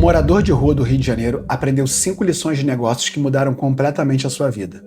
morador de rua do Rio de Janeiro aprendeu 5 lições de negócios que mudaram completamente a sua vida.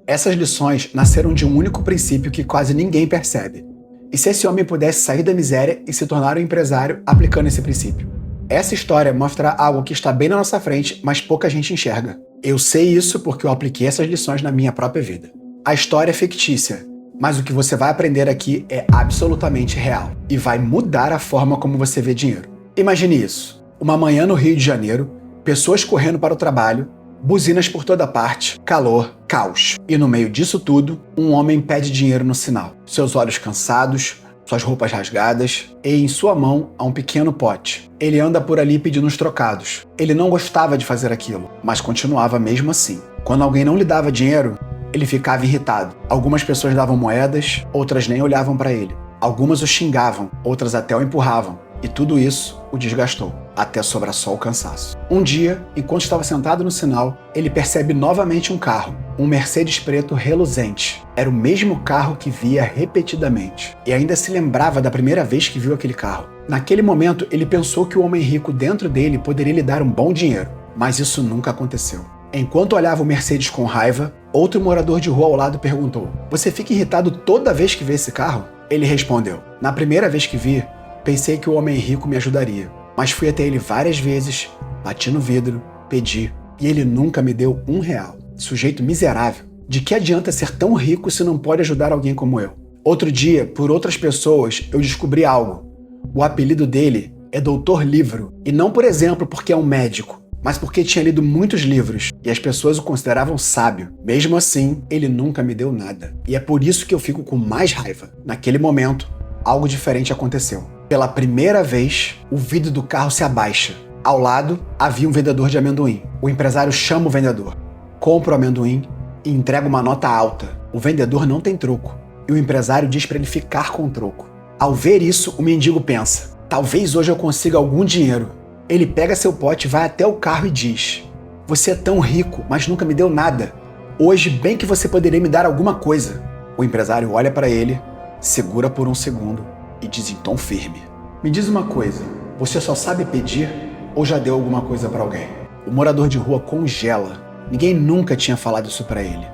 Essas lições nasceram de um único princípio que quase ninguém percebe. E se esse homem pudesse sair da miséria e se tornar um empresário aplicando esse princípio? Essa história mostra algo que está bem na nossa frente, mas pouca gente enxerga. Eu sei isso porque eu apliquei essas lições na minha própria vida. A história é fictícia, mas o que você vai aprender aqui é absolutamente real e vai mudar a forma como você vê dinheiro. Imagine isso. Uma manhã no Rio de Janeiro, pessoas correndo para o trabalho, buzinas por toda parte, calor, caos. E no meio disso tudo, um homem pede dinheiro no sinal. Seus olhos cansados, suas roupas rasgadas e em sua mão há um pequeno pote. Ele anda por ali pedindo uns trocados. Ele não gostava de fazer aquilo, mas continuava mesmo assim. Quando alguém não lhe dava dinheiro, ele ficava irritado. Algumas pessoas davam moedas, outras nem olhavam para ele. Algumas o xingavam, outras até o empurravam. E tudo isso o desgastou, até sobrar só o cansaço. Um dia, enquanto estava sentado no sinal, ele percebe novamente um carro, um Mercedes preto reluzente. Era o mesmo carro que via repetidamente. E ainda se lembrava da primeira vez que viu aquele carro. Naquele momento, ele pensou que o homem rico dentro dele poderia lhe dar um bom dinheiro. Mas isso nunca aconteceu. Enquanto olhava o Mercedes com raiva, outro morador de rua ao lado perguntou: "Você fica irritado toda vez que vê esse carro?" Ele respondeu: "Na primeira vez que vi, pensei que o homem rico me ajudaria, mas fui até ele várias vezes, bati no vidro, pedi, e ele nunca me deu R$1. Sujeito miserável. De que adianta ser tão rico se não pode ajudar alguém como eu?" Outro dia, por outras pessoas, eu descobri algo. O apelido dele é Doutor Livro, e não por exemplo porque é um médico, mas porque tinha lido muitos livros, e as pessoas o consideravam sábio. Mesmo assim, ele nunca me deu nada. E é por isso que eu fico com mais raiva. Naquele momento, algo diferente aconteceu. Pela primeira vez, o vidro do carro se abaixa. Ao lado, havia um vendedor de amendoim. O empresário chama o vendedor, compra o amendoim e entrega uma nota alta. O vendedor não tem troco, e o empresário diz para ele ficar com o troco. Ao ver isso, o mendigo pensa: talvez hoje eu consiga algum dinheiro. Ele pega seu pote, vai até o carro e diz: "Você é tão rico, mas nunca me deu nada. Hoje, bem que você poderia me dar alguma coisa." O empresário olha para ele, segura por um segundo e diz em tom firme: "Me diz uma coisa, você só sabe pedir ou já deu alguma coisa para alguém?" O morador de rua congela. Ninguém nunca tinha falado isso para ele.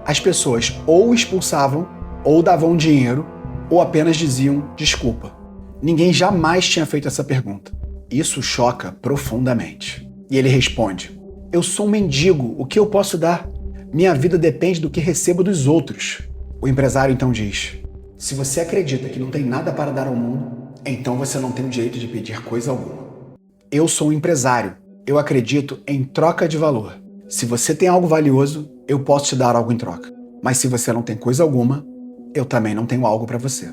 As pessoas ou o expulsavam, ou davam dinheiro, ou apenas diziam desculpa. Ninguém jamais tinha feito essa pergunta. Isso choca profundamente. E ele responde: "Eu sou um mendigo, o que eu posso dar? Minha vida depende do que recebo dos outros." O empresário então diz: "Se você acredita que não tem nada para dar ao mundo, então você não tem o direito de pedir coisa alguma. Eu sou um empresário. Eu acredito em troca de valor. Se você tem algo valioso, eu posso te dar algo em troca. Mas se você não tem coisa alguma, eu também não tenho algo para você."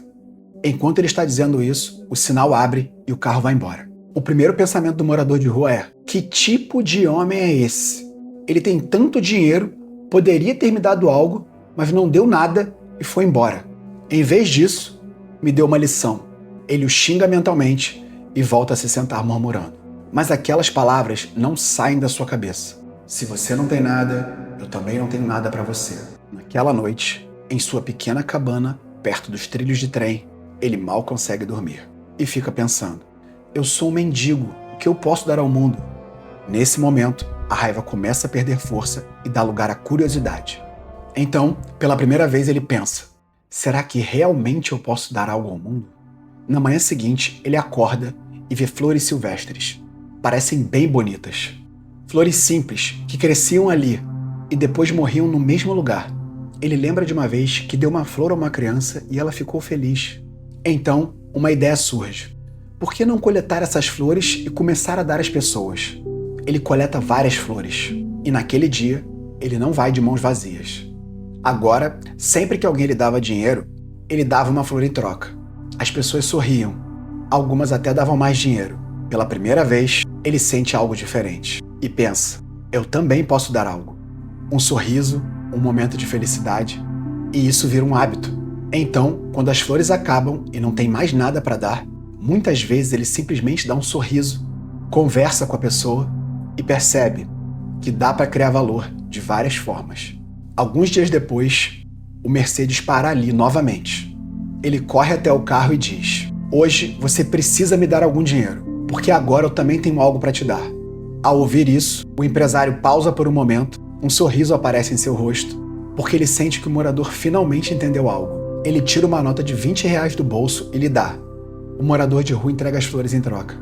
Enquanto ele está dizendo isso, o sinal abre e o carro vai embora. O primeiro pensamento do morador de rua é: que tipo de homem é esse? Ele tem tanto dinheiro, poderia ter me dado algo, mas não deu nada e foi embora. Em vez disso, me deu uma lição. Ele o xinga mentalmente e volta a se sentar murmurando. Mas aquelas palavras não saem da sua cabeça. Se você não tem nada, eu também não tenho nada para você. Naquela noite, em sua pequena cabana, perto dos trilhos de trem, ele mal consegue dormir. E fica pensando: eu sou um mendigo, o que eu posso dar ao mundo? Nesse momento, a raiva começa a perder força e dá lugar à curiosidade. Então, pela primeira vez ele pensa: será que realmente eu posso dar algo ao mundo? Na manhã seguinte, ele acorda e vê flores silvestres. Parecem bem bonitas. Flores simples, que cresciam ali e depois morriam no mesmo lugar. Ele lembra de uma vez que deu uma flor a uma criança e ela ficou feliz. Então, uma ideia surge. Por que não coletar essas flores e começar a dar às pessoas? Ele coleta várias flores. E naquele dia, ele não vai de mãos vazias. Agora, sempre que alguém lhe dava dinheiro, ele dava uma flor em troca. As pessoas sorriam. Algumas até davam mais dinheiro. Pela primeira vez, ele sente algo diferente. E pensa: eu também posso dar algo. Um sorriso, um momento de felicidade. E isso vira um hábito. Então, quando as flores acabam e não tem mais nada para dar, muitas vezes ele simplesmente dá um sorriso, conversa com a pessoa e percebe que dá para criar valor de várias formas. Alguns dias depois, o Mercedes para ali novamente. Ele corre até o carro e diz: hoje você precisa me dar algum dinheiro, porque agora eu também tenho algo para te dar. Ao ouvir isso, o empresário pausa por um momento, um sorriso aparece em seu rosto, porque ele sente que o morador finalmente entendeu algo. Ele tira uma nota de R$20 do bolso e lhe dá. O morador de rua entrega as flores em troca.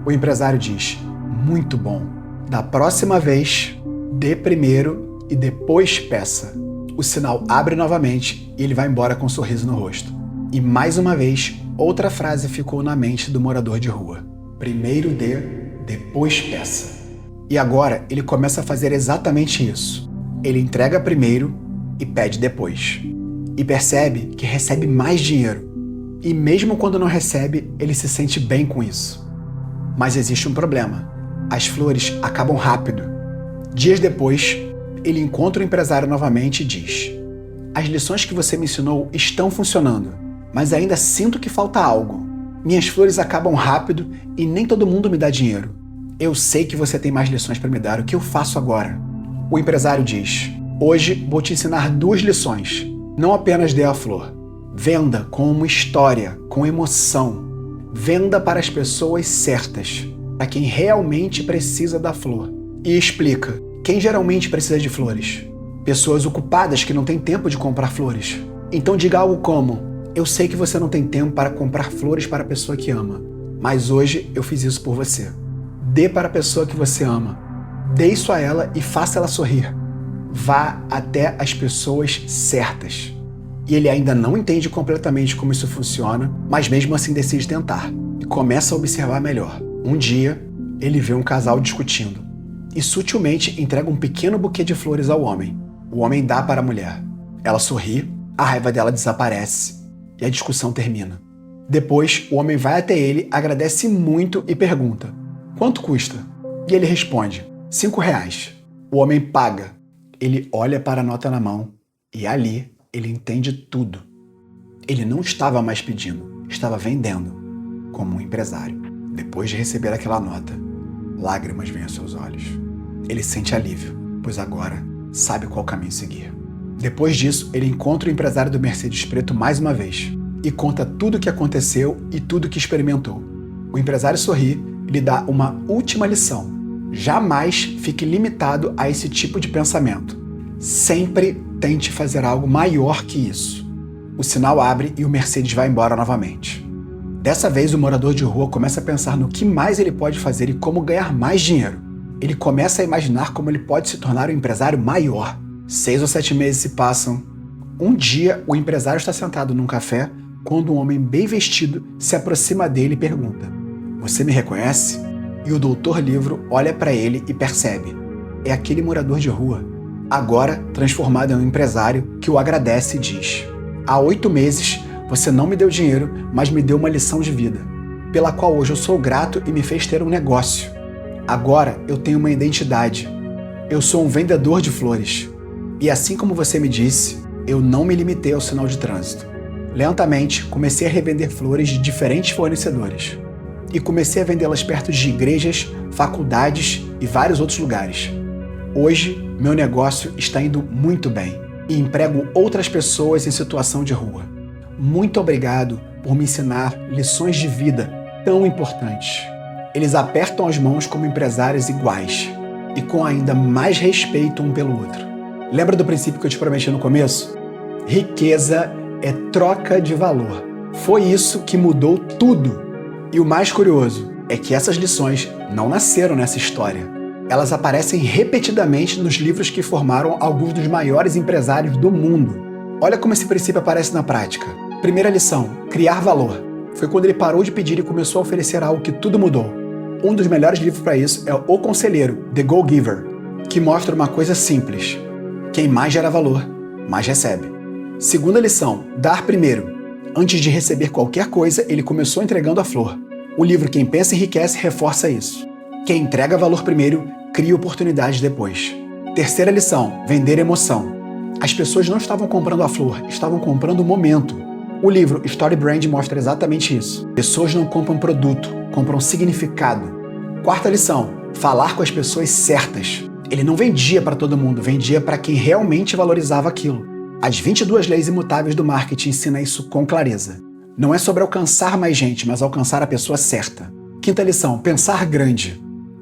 O empresário diz: muito bom. Da próxima vez, dê primeiro e depois peça. O sinal abre novamente e ele vai embora com um sorriso no rosto. E mais uma vez, outra frase ficou na mente do morador de rua: primeiro dê, depois peça. E agora ele começa a fazer exatamente isso. Ele entrega primeiro e pede depois. E percebe que recebe mais dinheiro. E mesmo quando não recebe, ele se sente bem com isso. Mas existe um problema. As flores acabam rápido. Dias depois, ele encontra o empresário novamente e diz: as lições que você me ensinou estão funcionando, mas ainda sinto que falta algo. Minhas flores acabam rápido e nem todo mundo me dá dinheiro. Eu sei que você tem mais lições para me dar. O que eu faço agora? O empresário diz: hoje vou te ensinar 2 lições. Não apenas dê a flor. Venda com uma história, com emoção. Venda para as pessoas certas, para quem realmente precisa da flor. E explica: quem geralmente precisa de flores? Pessoas ocupadas que não têm tempo de comprar flores. Então diga algo como: eu sei que você não tem tempo para comprar flores para a pessoa que ama, mas hoje eu fiz isso por você. Dê para a pessoa que você ama. Dê isso a ela e faça ela sorrir. Vá até as pessoas certas. E ele ainda não entende completamente como isso funciona, mas mesmo assim decide tentar e começa a observar melhor. Um dia, ele vê um casal discutindo e sutilmente entrega um pequeno buquê de flores ao homem. O homem dá para a mulher. Ela sorri, a raiva dela desaparece e a discussão termina. Depois, o homem vai até ele, agradece muito e pergunta: quanto custa? E ele responde: R$5. O homem paga. Ele olha para a nota na mão e ali ele entende tudo. Ele não estava mais pedindo, estava vendendo, como um empresário. Depois de receber aquela nota, lágrimas vêm aos seus olhos. Ele sente alívio, pois agora sabe qual caminho seguir. Depois disso, ele encontra o empresário do Mercedes Preto mais uma vez e conta tudo o que aconteceu e tudo o que experimentou. O empresário sorri e lhe dá uma última lição: jamais fique limitado a esse tipo de pensamento. Sempre tente fazer algo maior que isso. O sinal abre e o Mercedes vai embora novamente. Dessa vez, o morador de rua começa a pensar no que mais ele pode fazer e como ganhar mais dinheiro. Ele começa a imaginar como ele pode se tornar um empresário maior. 6 ou 7 meses se passam. Um dia, o empresário está sentado num café quando um homem bem vestido se aproxima dele e pergunta: você me reconhece? E o doutor Livro olha para ele e percebe: é aquele morador de rua, agora transformado em um empresário, que o agradece e diz: há 8 meses você não me deu dinheiro, mas me deu uma lição de vida, pela qual hoje eu sou grato e me fez ter um negócio. Agora eu tenho uma identidade. Eu sou um vendedor de flores. E assim como você me disse, eu não me limitei ao sinal de trânsito. Lentamente, comecei a revender flores de diferentes fornecedores. E comecei a vendê-las perto de igrejas, faculdades e vários outros lugares. Hoje, meu negócio está indo muito bem e emprego outras pessoas em situação de rua. Muito obrigado por me ensinar lições de vida tão importantes. Eles apertam as mãos como empresários iguais e com ainda mais respeito um pelo outro. Lembra do princípio que eu te prometi no começo? Riqueza é troca de valor. Foi isso que mudou tudo. E o mais curioso é que essas lições não nasceram nessa história. Elas aparecem repetidamente nos livros que formaram alguns dos maiores empresários do mundo. Olha como esse princípio aparece na prática. Primeira lição: criar valor. Foi quando ele parou de pedir e começou a oferecer algo que tudo mudou. Um dos melhores livros para isso é O Conselheiro, The Go-Giver, que mostra uma coisa simples: quem mais gera valor, mais recebe. Segunda lição: dar primeiro. Antes de receber qualquer coisa, ele começou entregando a flor. O livro Quem Pensa Enriquece reforça isso. Quem entrega valor primeiro, cria oportunidades depois. Terceira lição: vender emoção. As pessoas não estavam comprando a flor, estavam comprando o momento. O livro Story Brand mostra exatamente isso. Pessoas não compram produto, compram significado. Quarta lição: falar com as pessoas certas. Ele não vendia para todo mundo, vendia para quem realmente valorizava aquilo. As 22 leis imutáveis do marketing ensinam isso com clareza. Não é sobre alcançar mais gente, mas alcançar a pessoa certa. Quinta lição: pensar grande.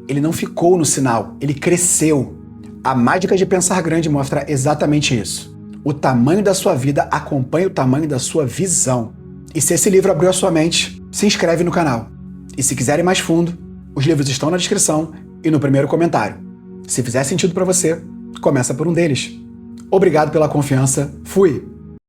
ele não ficou no sinal, ele cresceu. A mágica de pensar grande mostra exatamente isso. O tamanho da sua vida acompanha o tamanho da sua visão. E se esse livro abriu a sua mente, se inscreve no canal. E se quiser ir mais fundo, os livros estão na descrição e no primeiro comentário. Se fizer sentido para você, começa por um deles. Obrigado pela confiança. Fui!